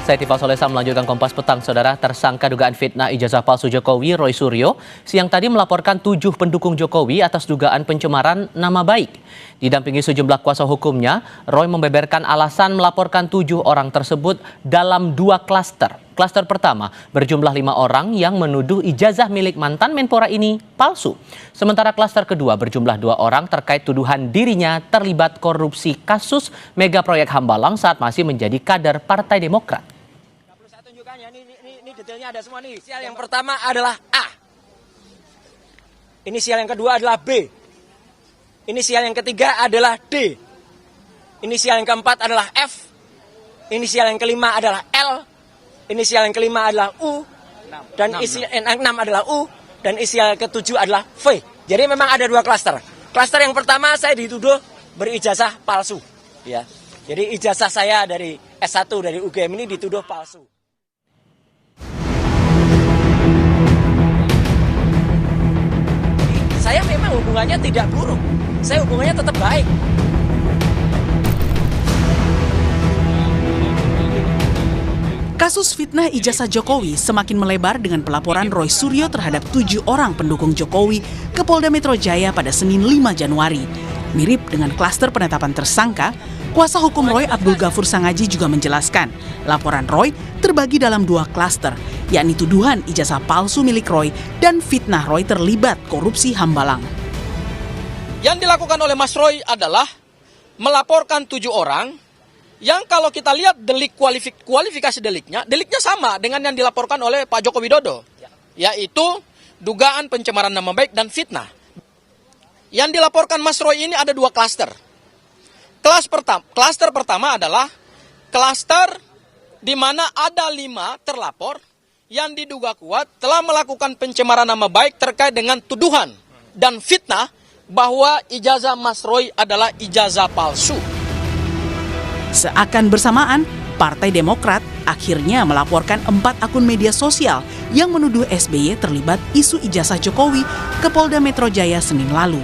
Saya Tifal Solesa melanjutkan Kompas Petang, Saudara. Tersangka dugaan fitnah ijazah palsu Jokowi, Roy Suryo, siang tadi melaporkan 7 pendukung Jokowi atas dugaan pencemaran nama baik. Didampingi sejumlah kuasa hukumnya, Roy membeberkan alasan melaporkan 7 orang tersebut dalam 2 klaster. Klaster pertama berjumlah 5 orang yang menuduh ijazah milik mantan Menpora ini palsu. Sementara klaster kedua berjumlah 2 orang terkait tuduhan dirinya terlibat korupsi kasus mega proyek Hambalang saat masih menjadi kader Partai Demokrat. Saya tunjukkan ya, ini detailnya ada semua nih. Inisial yang pertama adalah A. Inisial yang kedua adalah B. Inisial yang ketiga adalah D. Inisial yang keempat adalah F. Inisial yang kelima adalah L. Inisial yang kelima adalah U. Dan inisial yang 6 adalah U. Dan inisial yang ketujuh adalah V. Jadi memang ada 2 klaster. Klaster yang pertama saya dituduh berijazah palsu. Ya. Jadi ijazah saya dari S1 dari UGM ini dituduh palsu. Saya memang hubungannya tidak buruk. Saya hubungannya tetap baik. Kasus fitnah ijazah Jokowi semakin melebar dengan pelaporan Roy Suryo terhadap 7 orang pendukung Jokowi ke Polda Metro Jaya pada Senin 5 Januari. Mirip dengan klaster penetapan tersangka, kuasa hukum Roy Abdul Ghafur Sangaji juga menjelaskan laporan Roy terbagi dalam 2 klaster, yakni tuduhan ijazah palsu milik Roy dan fitnah Roy terlibat korupsi Hambalang. Yang dilakukan oleh Mas Roy adalah melaporkan 7 orang yang kalau kita lihat delik kualifikasi deliknya sama dengan yang dilaporkan oleh Pak Joko Widodo, yaitu dugaan pencemaran nama baik dan fitnah. Yang dilaporkan Mas Roy ini ada 2 klaster. Klaster pertama adalah klaster di mana ada 5 terlapor yang diduga kuat telah melakukan pencemaran nama baik terkait dengan tuduhan dan fitnah bahwa ijazah Mas Roy adalah ijazah palsu. Seakan bersamaan, Partai Demokrat akhirnya melaporkan 4 akun media sosial yang menuduh SBY terlibat isu ijazah Jokowi ke Polda Metro Jaya Senin lalu.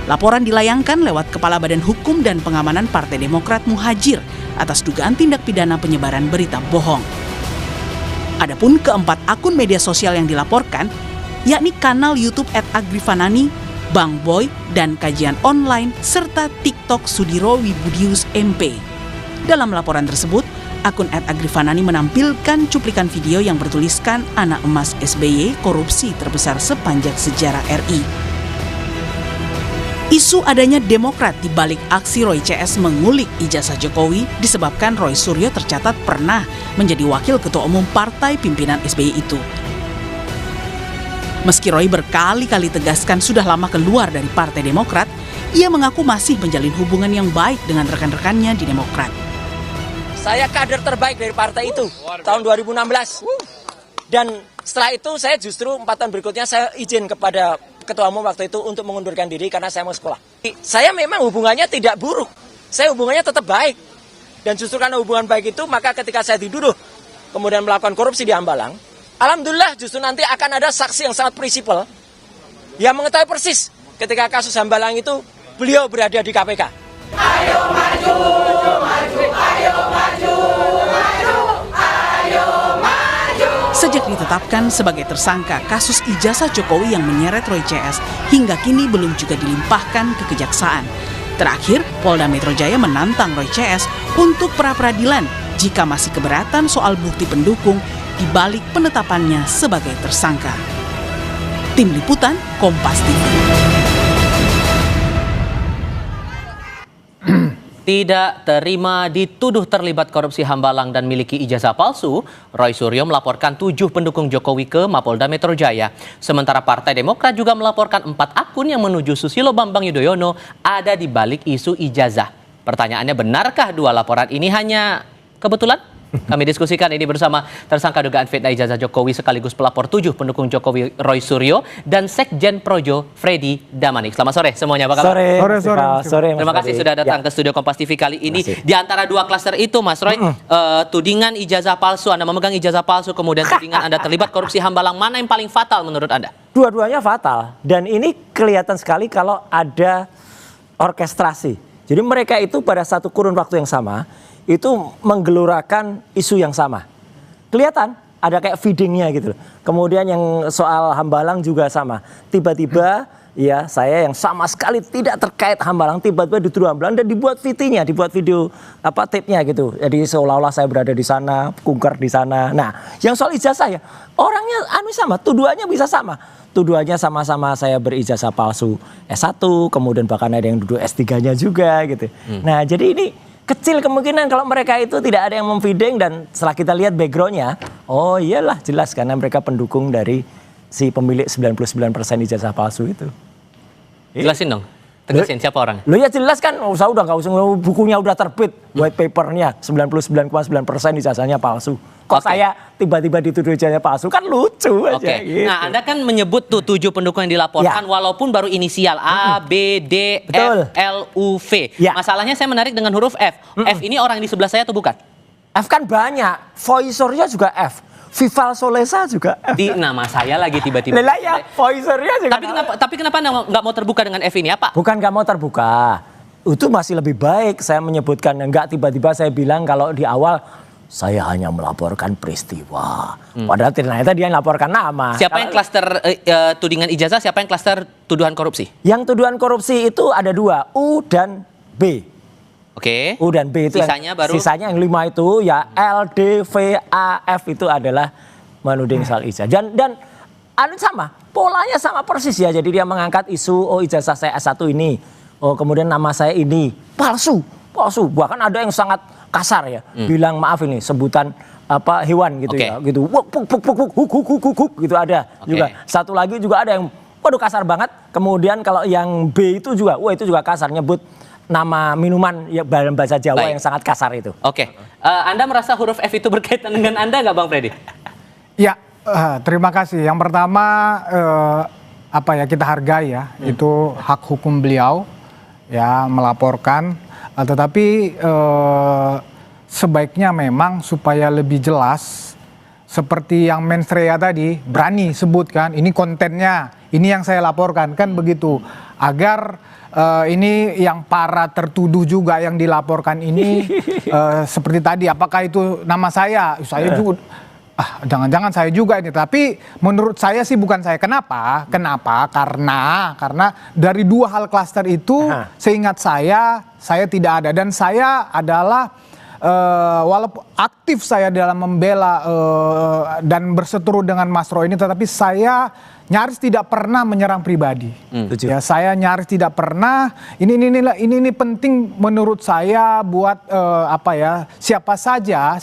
Laporan dilayangkan lewat Kepala Badan Hukum dan Pengamanan Partai Demokrat Muhajir atas dugaan tindak pidana penyebaran berita bohong. Adapun keempat akun media sosial yang dilaporkan, yakni kanal YouTube @agrifanani, Bang Boy, dan kajian online, serta TikTok Sudiro Wibudius MP. Dalam laporan tersebut, akun @agrifanani menampilkan cuplikan video yang bertuliskan anak emas SBY korupsi terbesar sepanjang sejarah RI. Isu adanya Demokrat di balik aksi Roy CS mengulik ijazah Jokowi disebabkan Roy Suryo tercatat pernah menjadi wakil ketua umum partai pimpinan SBY itu. Meski Roy berkali-kali tegaskan sudah lama keluar dari Partai Demokrat, ia mengaku masih menjalin hubungan yang baik dengan rekan-rekannya di Demokrat. Saya kader terbaik dari partai itu tahun 2016. Dan setelah itu saya justru 4 tahun berikutnya saya izin kepada ketua umum waktu itu untuk mengundurkan diri karena saya mau sekolah. Saya memang hubungannya tidak buruk. Saya hubungannya tetap baik. Dan justru karena hubungan baik itu, maka ketika saya dituduh kemudian melakukan korupsi di Hambalang, alhamdulillah justru nanti akan ada saksi yang sangat prinsipal yang mengetahui persis ketika kasus Hambalang itu beliau berada di KPK. Ayo maju, maju, ayo maju, maju, ayo maju. Sejak ditetapkan sebagai tersangka kasus ijazah Jokowi yang menyeret Roy CS, hingga kini belum juga dilimpahkan ke kejaksaan. Terakhir, Polda Metro Jaya menantang Roy CS untuk pra-peradilan jika masih keberatan soal bukti pendukung di balik penetapannya sebagai tersangka. Tim Liputan, Kompas TV. Tidak terima dituduh terlibat korupsi Hambalang dan miliki ijazah palsu, Roy Suryo melaporkan 7 pendukung Jokowi ke Mapolda Metro Jaya. Sementara Partai Demokrat juga melaporkan 4 akun yang menuju Susilo Bambang Yudhoyono ada di balik isu ijazah. Pertanyaannya, benarkah 2 laporan ini hanya kebetulan? Kami diskusikan ini bersama tersangka dugaan fitnah ijazah Jokowi sekaligus pelapor 7 pendukung Jokowi Roy Suryo dan Sekjen Projo Freddy Damanik. Selamat sore semuanya, apa kabar? Sore. Terima kasih sudah datang ke studio Kompas TV kali ini. Di antara 2 klaster itu, Mas Roy, tudingan ijazah palsu, Anda memegang ijazah palsu, kemudian tudingan Anda terlibat korupsi Hambalang, mana yang paling fatal menurut Anda? Dua-duanya fatal. Dan ini kelihatan sekali kalau ada orkestrasi. Jadi mereka itu pada satu kurun waktu yang sama itu menggelorakan isu yang sama. Kelihatan ada kayak feedingnya gitu. Kemudian yang soal Hambalang juga sama. Tiba-tiba ya saya yang sama sekali tidak terkait Hambalang tiba-tiba dituduh Hambalang dan dibuat VT-nya, dibuat video tape-nya gitu. Jadi seolah-olah saya berada di sana, kunker di sana. Nah, yang soal ijazah ya orangnya sama, tuduhannya bisa sama. Tuduhannya sama-sama saya berijazah palsu S1, kemudian bahkan ada yang duduk S3-nya juga gitu. Nah, jadi ini kecil kemungkinan kalau mereka itu tidak ada yang memfeeding dan setelah kita lihat background-nya, oh iyalah jelas karena mereka pendukung dari si pemilik 99% ijazah palsu itu. Jelasin dong, tegasin siapa orangnya? Lo ya jelas kan, saya udah nggak usah, bukunya udah terbit, white papernya 99,9% ijazahnya palsu. Kok saya tiba-tiba dituduh ijazah palsu, kan lucu aja. Oke. Gitu. Nah, Anda kan menyebut tuh 7 pendukung yang dilaporkan walaupun baru inisial A, B, D, F, L, U, V. Ya. Masalahnya saya menarik dengan huruf F. F ini orang di sebelah saya atau bukan? F kan banyak, voicernya juga F. Vival Solesa juga F. Di nama saya lagi tiba-tiba. Lelah ya, voicernya juga. Tapi kenapa Anda nggak mau terbuka dengan F ini apa? Bukan nggak mau terbuka. Itu masih lebih baik saya menyebutkan. Enggak tiba-tiba saya bilang kalau di awal saya hanya melaporkan peristiwa. Padahal ternyata dia laporkan nama. Siapa yang klaster tudingan ijazah, siapa yang klaster tuduhan korupsi? Yang tuduhan korupsi itu ada 2, U dan B. Oke. U dan B itu sisanya baru? Sisanya yang 5 itu ya L, D, V, A, F itu adalah menuding soal ijazah. Dan sama, polanya sama persis ya. Jadi dia mengangkat isu ijazah saya S1 ini. Oh kemudian nama saya ini palsu. Bahkan ada yang sangat kasar ya. Bilang maaf ini sebutan apa hewan gitu ya. Gitu. Huk gitu ada juga. Satu lagi juga ada yang waduh kasar banget. Kemudian kalau yang B itu juga, itu juga kasar nyebut nama minuman ya dalam bahasa Jawa yang sangat kasar itu. Oke. Anda merasa huruf F itu berkaitan dengan Anda nggak Bang Freddy? Ya, terima kasih. Yang pertama kita hargai ya, itu hak hukum beliau ya melaporkan. Tetapi sebaiknya memang supaya lebih jelas seperti yang Mensreya tadi berani sebutkan ini kontennya, ini yang saya laporkan kan begitu agar ini yang para tertuduh juga yang dilaporkan ini seperti tadi apakah itu nama saya juga jangan-jangan saya juga ini tapi menurut saya sih bukan saya. Kenapa karena dari 2 hal klaster itu seingat saya tidak ada dan saya adalah walaupun aktif saya dalam membela dan berseteru dengan Mas Roy ini tetapi saya nyaris tidak pernah menyerang pribadi. Ya, saya nyaris tidak pernah. Ini penting menurut saya buat siapa saja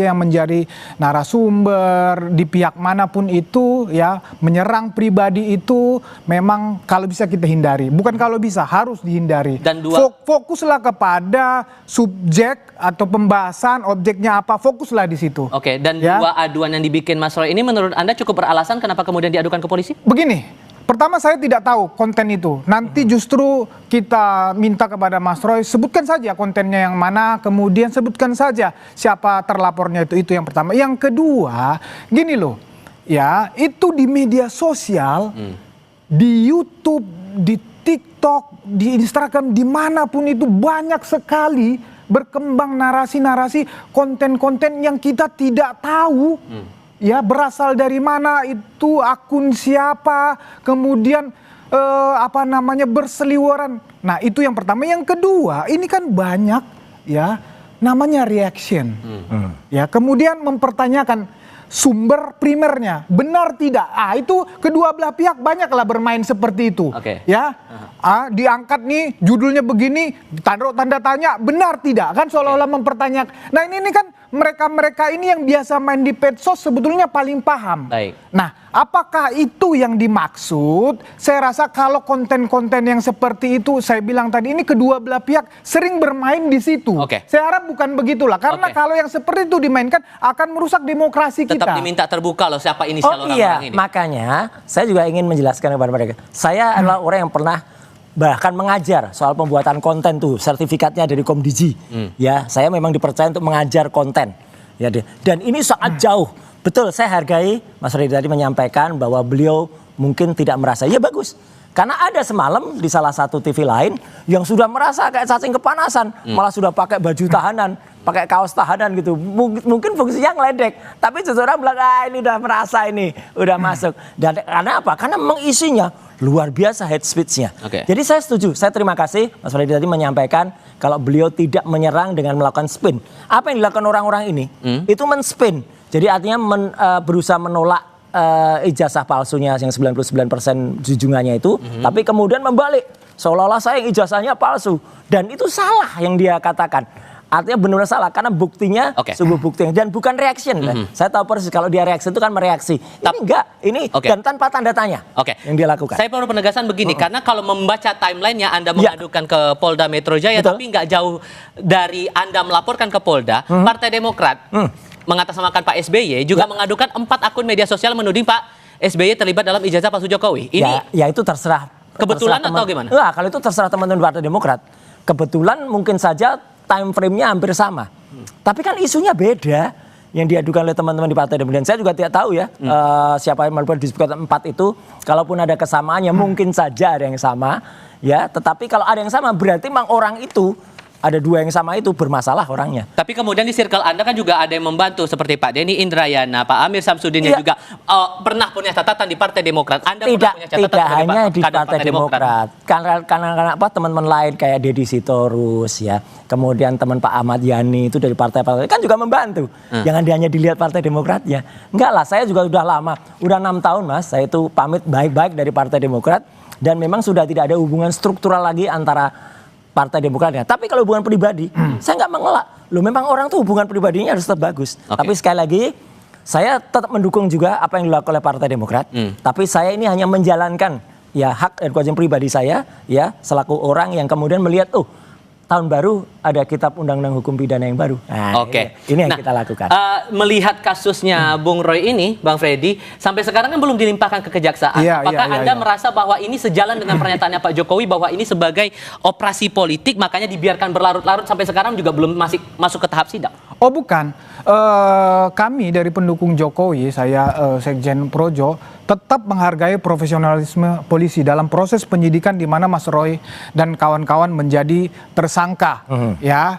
yang menjadi narasumber di pihak manapun itu ya menyerang pribadi itu memang kalau bisa kita hindari. Bukan kalau bisa, harus dihindari. Dan fokuslah kepada subjek atau pembahasan objeknya apa, fokuslah di situ. Oke, dan 2 aduan yang dibikin Mas Roy ini menurut Anda cukup beralasan kenapa kemudian diadukan ke polisi? Begini, pertama saya tidak tahu konten itu. Nanti justru kita minta kepada Mas Roy sebutkan saja kontennya yang mana, kemudian sebutkan saja siapa terlapornya itu yang pertama. Yang kedua, gini loh, ya itu di media sosial, di YouTube, di TikTok, di Instagram, dimanapun itu banyak sekali berkembang narasi-narasi, konten-konten yang kita tidak tahu. Ya berasal dari mana itu, akun siapa, kemudian berseliweran. Nah itu yang pertama. Yang kedua ini kan banyak ya namanya reaction. Ya kemudian mempertanyakan sumber primernya benar tidak. Itu kedua belah pihak banyaklah bermain seperti itu. Ya diangkat nih judulnya begini, tanda tanya benar tidak kan seolah-olah mempertanyakan. Nah ini kan mereka ini yang biasa main di medsos sebetulnya paling paham. Nah, apakah itu yang dimaksud? Saya rasa kalau konten-konten yang seperti itu, saya bilang tadi ini kedua belah pihak sering bermain di situ. Saya harap bukan begitulah, karena kalau yang seperti itu dimainkan akan merusak demokrasi kita. Tetap diminta terbuka loh siapa inisial orang-orang ini. Makanya saya juga ingin menjelaskan kepada mereka. Saya adalah orang yang pernah bahkan mengajar soal pembuatan konten tuh, sertifikatnya dari Komdiji. Ya, saya memang dipercaya untuk mengajar konten. Ya, dan ini sangat jauh. Betul, saya hargai Mas Freddy tadi menyampaikan bahwa beliau mungkin tidak merasa. Ya bagus. Karena ada semalam di salah satu TV lain yang sudah merasa kayak cacing kepanasan, malah sudah pakai baju tahanan, pakai kaos tahanan gitu. Mungkin fungsinya ngeledek, tapi seseorang bilang ini udah merasa ini, udah masuk. Dan karena apa? Karena memang isinya luar biasa hate speech-nya. Oke. Jadi saya setuju, saya terima kasih Mas Freddy tadi menyampaikan kalau beliau tidak menyerang dengan melakukan spin. Apa yang dilakukan orang-orang ini? Itu men-spin. Jadi artinya berusaha menolak ijazah palsunya yang 99% junjungannya itu, tapi kemudian membalik seolah-olah saya yang ijazahnya palsu, dan itu salah yang dia katakan. Artinya benar-benar salah karena buktinya sungguh bukti dan bukan reaction. Saya tahu persis kalau dia reaksi itu kan mereaksi. Ini enggak, ini dan tanpa tanda tanya yang dia lakukan. Saya perlu penegasan begini, karena kalau membaca timelinenya Anda mengadukan ke Polda Metro Jaya, tapi nggak jauh dari Anda melaporkan ke Polda, Partai Demokrat mengatasnamakan Pak SBY juga mengadukan 4 akun media sosial menuding Pak SBY terlibat dalam ijazah palsu Jokowi. Ini ya itu terserah. Kebetulan atau gimana? Enggak, kalau itu terserah teman-teman Partai Demokrat. Kebetulan mungkin saja time frame-nya hampir sama. Tapi kan isunya beda yang diadukan oleh teman-teman di Partai Demokrat. Dan saya juga tidak tahu ya siapa yang melakukan disebutkan 4 itu. Kalaupun ada kesamaannya mungkin saja ada yang sama. Ya, tetapi kalau ada yang sama berarti memang orang itu ada 2 yang sama itu bermasalah orangnya. Tapi kemudian di circle Anda kan juga ada yang membantu seperti Pak Denny Indrayana, Pak Amir Samsudin yang juga pernah punya catatan di Partai Demokrat. Anda pernah punya catatan tidak hanya di Partai Demokrat. Karena apa teman-teman lain kayak Deddy Sitorus ya, kemudian teman Pak Ahmad Yani itu dari partai-partai kan juga membantu. Jangan hanya dilihat Partai Demokratnya. Enggak lah, saya juga udah lama, udah 6 tahun Mas, saya itu pamit baik-baik dari Partai Demokrat dan memang sudah tidak ada hubungan struktural lagi antara Partai Demokratnya. Tapi kalau hubungan pribadi, saya nggak mengelak. Loh, memang orang tuh hubungan pribadinya harus tetap bagus. Tapi sekali lagi, saya tetap mendukung juga apa yang dilakukan oleh Partai Demokrat. Tapi saya ini hanya menjalankan ya hak dan kewajiban pribadi saya ya selaku orang yang kemudian melihat tahun baru ada kitab undang-undang hukum pidana yang baru. Nah, ini yang kita lakukan. Melihat kasusnya Bung Roy ini, Bang Freddy, sampai sekarang kan belum dilimpahkan ke kejaksaan. Apakah Anda merasa bahwa ini sejalan dengan pernyataannya Pak Jokowi bahwa ini sebagai operasi politik, makanya dibiarkan berlarut-larut sampai sekarang juga belum masuk ke tahap sidang? Oh bukan, kami dari pendukung Jokowi, saya Sekjen Projo, tetap menghargai profesionalisme polisi dalam proses penyidikan di mana Mas Roy dan kawan-kawan menjadi tersangka. Ya,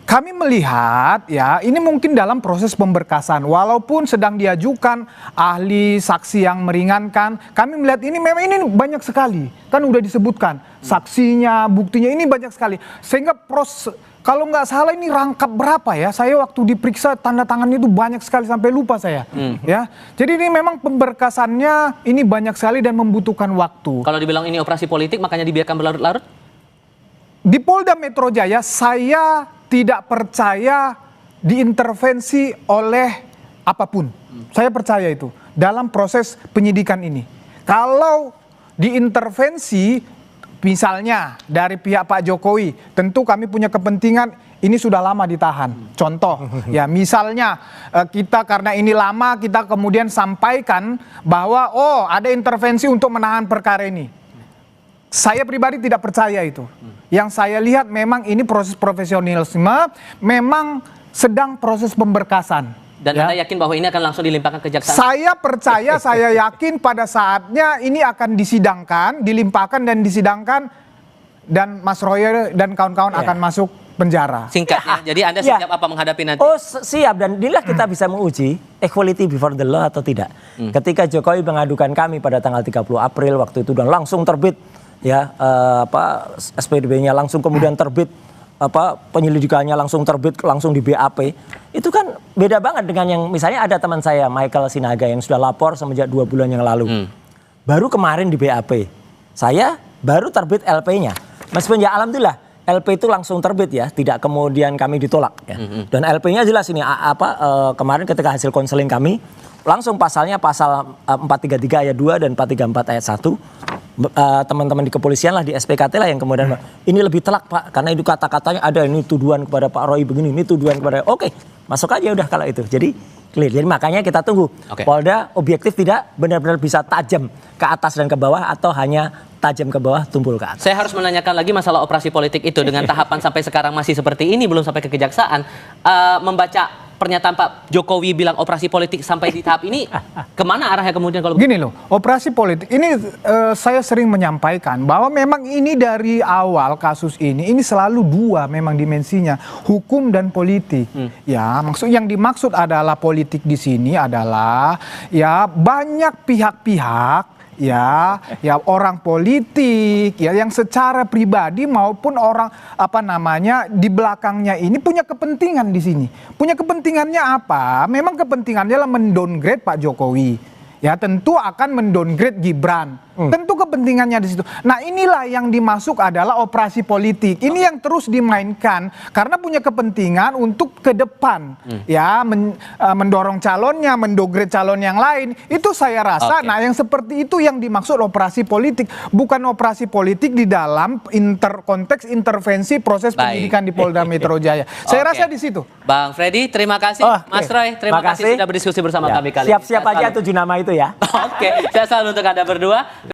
kami melihat ya ini mungkin dalam proses pemberkasan, walaupun sedang diajukan ahli saksi yang meringankan, kami melihat ini memang ini banyak sekali, kan udah disebutkan saksinya, buktinya ini banyak sekali, sehingga proses kalau nggak salah ini rangkap berapa ya? Saya waktu diperiksa tanda tangannya itu banyak sekali sampai lupa saya. Ya, jadi ini memang pemberkasannya ini banyak sekali dan membutuhkan waktu. Kalau dibilang ini operasi politik, makanya dibiarkan berlarut-larut? Di Polda Metro Jaya saya tidak percaya diintervensi oleh apapun. Saya percaya itu dalam proses penyidikan ini. Kalau diintervensi misalnya dari pihak Pak Jokowi, tentu kami punya kepentingan ini sudah lama ditahan. Contoh, ya misalnya kita karena ini lama kita kemudian sampaikan bahwa ada intervensi untuk menahan perkara ini. Saya pribadi tidak percaya itu. Yang saya lihat memang ini proses profesionalisme, memang sedang proses pemberkasan. Dan Anda yakin bahwa ini akan langsung dilimpahkan ke kejaksaan? Saya percaya, saya yakin pada saatnya ini akan disidangkan, dilimpahkan dan disidangkan, dan Mas Roy dan kawan-kawan akan masuk penjara. Singkatnya, jadi Anda siap apa menghadapi nanti? Oh siap, dan inilah kita bisa menguji equality before the law atau tidak. Ketika Jokowi mengadukan kami pada tanggal 30 April waktu itu dan langsung terbit ya SPDB-nya langsung kemudian terbit penyelidikannya langsung terbit, langsung di BAP. Itu kan beda banget dengan yang misalnya ada teman saya Michael Sinaga yang sudah lapor semenjak 2 bulan yang lalu. Baru kemarin di BAP. Saya baru terbit LP-nya. Meskipun ya alhamdulillah LP itu langsung terbit ya, tidak kemudian kami ditolak ya. Dan LP-nya jelas ini kemarin ketika hasil konseling kami langsung pasalnya pasal 433 ayat 2 dan 434 ayat 1. Teman-teman di kepolisian lah, di SPKT lah yang kemudian ini lebih telak Pak, karena itu kata-katanya ada ini tuduhan kepada Pak Roy begini, ini tuduhan kepada masuk aja udah kalau itu. Jadi clear. Jadi makanya kita tunggu Polda objektif tidak benar-benar bisa tajam ke atas dan ke bawah atau hanya tajam ke bawah tumpul ke atas. Saya harus menanyakan lagi masalah operasi politik itu dengan tahapan sampai sekarang masih seperti ini, belum sampai ke kejaksaan. Membaca pernyataan Pak Jokowi bilang operasi politik sampai di tahap ini, kemana arahnya kemudian kalau Gini loh, operasi politik ini saya sering menyampaikan bahwa memang ini dari awal kasus ini selalu dua memang dimensinya, hukum dan politik. Ya, yang dimaksud adalah politik di sini adalah ya banyak pihak-pihak ya orang politik ya yang secara pribadi maupun orang di belakangnya ini punya kepentingan di sini. Punya kepentingannya apa? Memang kepentingannya adalah mendowngrade Pak Jokowi. Ya tentu akan mendowngrade Gibran. Tentu kepentingannya di situ. Nah inilah yang dimasuk adalah operasi politik. Ini yang terus dimainkan karena punya kepentingan untuk ke depan. Ya mendorong calonnya, mendowngrade calon yang lain. Itu saya rasa, nah yang seperti itu yang dimaksud operasi politik. Bukan operasi politik di dalam konteks intervensi proses penyidikan di Polda Metro Jaya. Saya rasa di situ. Bang Freddy, terima kasih. Mas Roy, terima kasih sudah berdiskusi bersama kami kali ini. Siap-siap aja 7 nama itu ya. Oke, saya selalu untuk Anda berdua.